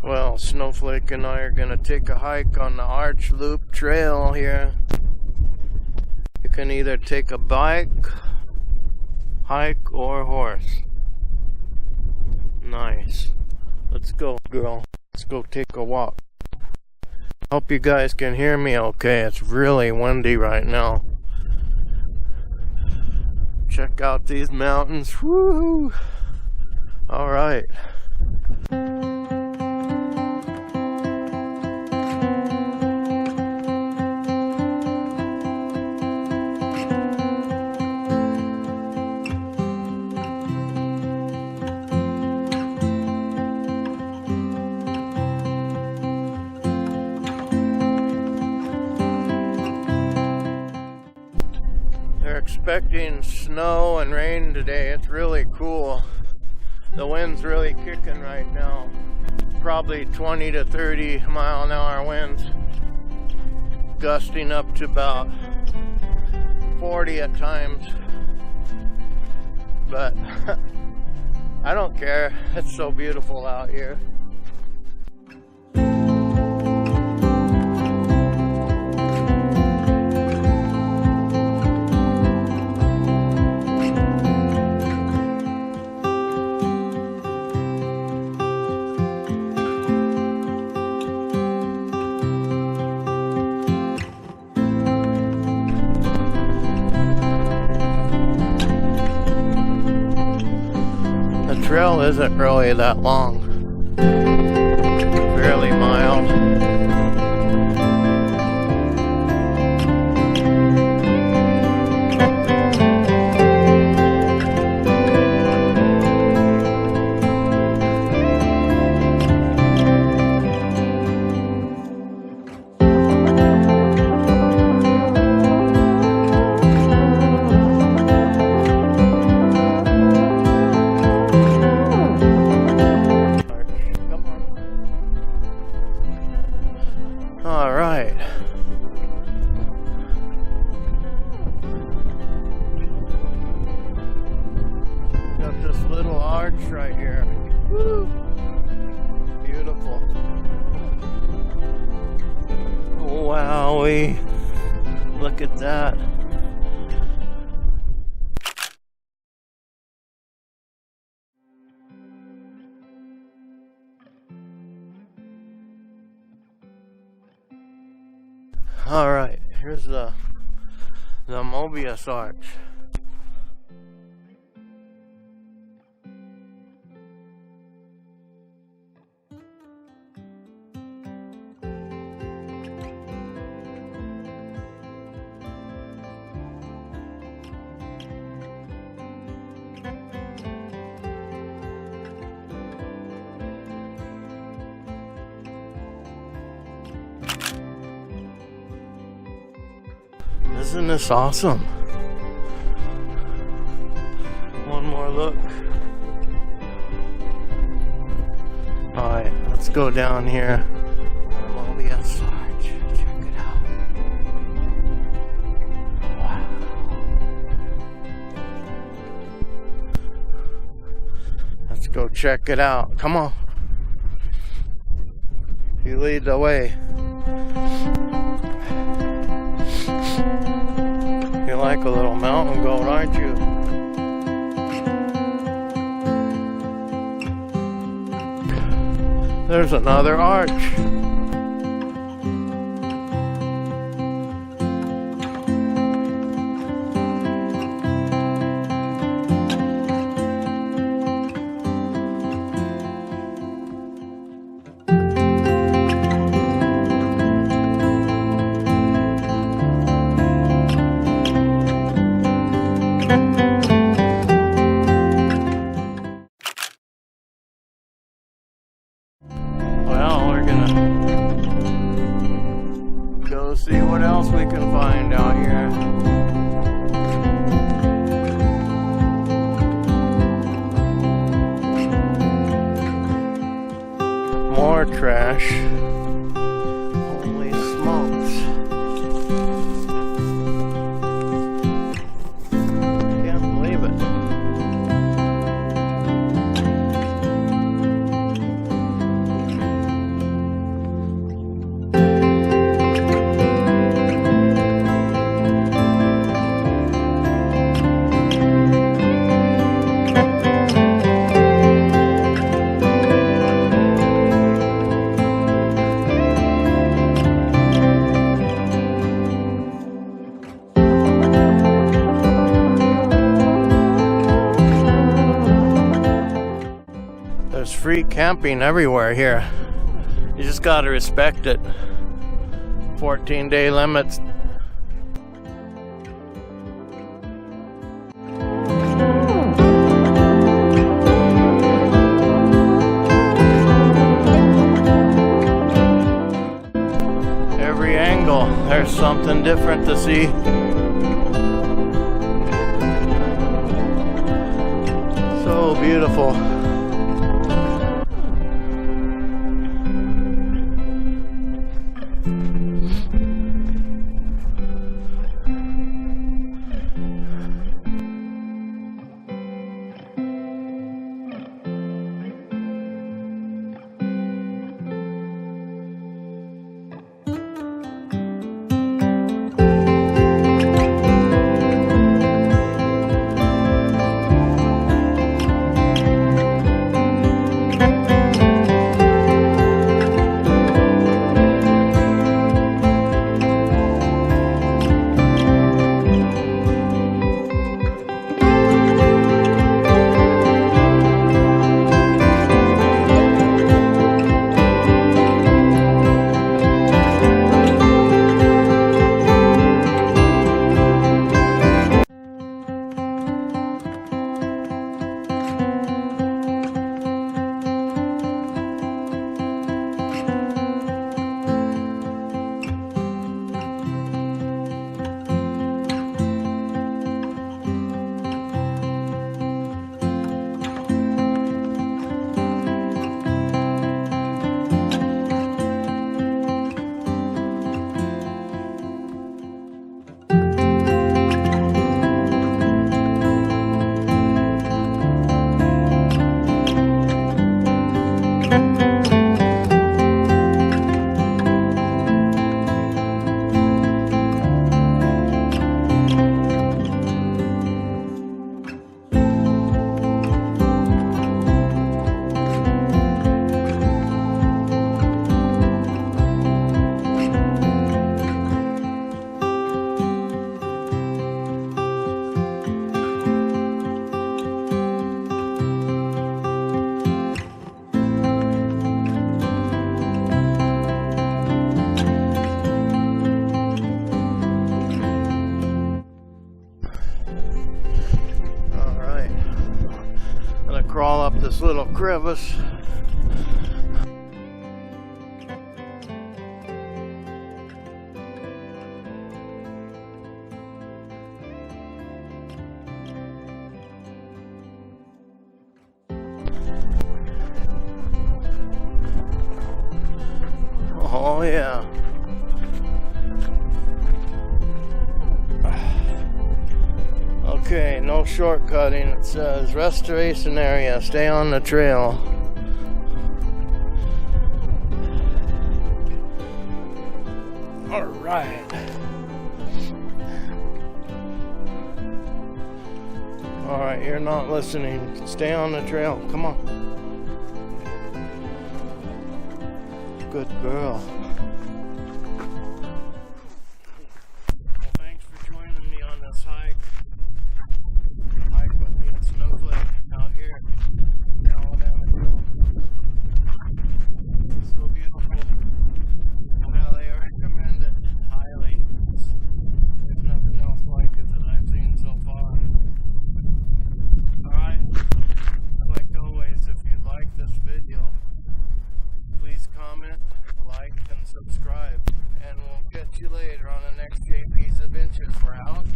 Well, Snowflake and I are gonna take a hike on the Arch Loop Trail here. You can either take a bike, hike, or horse. Nice. Let's go, girl. Let's go take a walk. Hope you guys can hear me okay. It's really windy right now. Check out these mountains. Woo! All right. They're expecting snow and rain today. It's really cool. The wind's really kicking right now. Probably 20 to 30 mile an hour winds. Gusting up to about 40 at times. But I don't care. It's so beautiful out here. The trail isn't really that long, fairly mild. All right. Got this little arch right here. Woo! Beautiful. Wowee. Look at that. Alright, here's the Mobius Arch. Isn't this awesome? One more look. Alright, let's go down here. Mobius Arch. Check it out. Wow. Let's go check it out. Come on. You lead the way. You're like a little mountain goat, aren't you? There's another arch. Well, we're gonna go see what else we can find out here. More trash. Holy smokes. Can't believe it. free camping everywhere here. You just gotta respect it. 14-day limits. Every angle, there's something different to see. So beautiful. Crawl up this little crevice. Oh yeah. Okay, no shortcutting. It says restoration area, stay on the trail. All right. All right, you're not listening. Stay on the trail. Come on. Good girl. Well, thanks for joining me on this hike. Hike with me at Snowflake out here in Alabama. So beautiful. Highly recommend it. Highly. There's nothing else like it that I've seen so far. Alright. Like always, if you like this video, please comment, like, and subscribe. And we'll catch you later on the next JP's Adventures. We're out.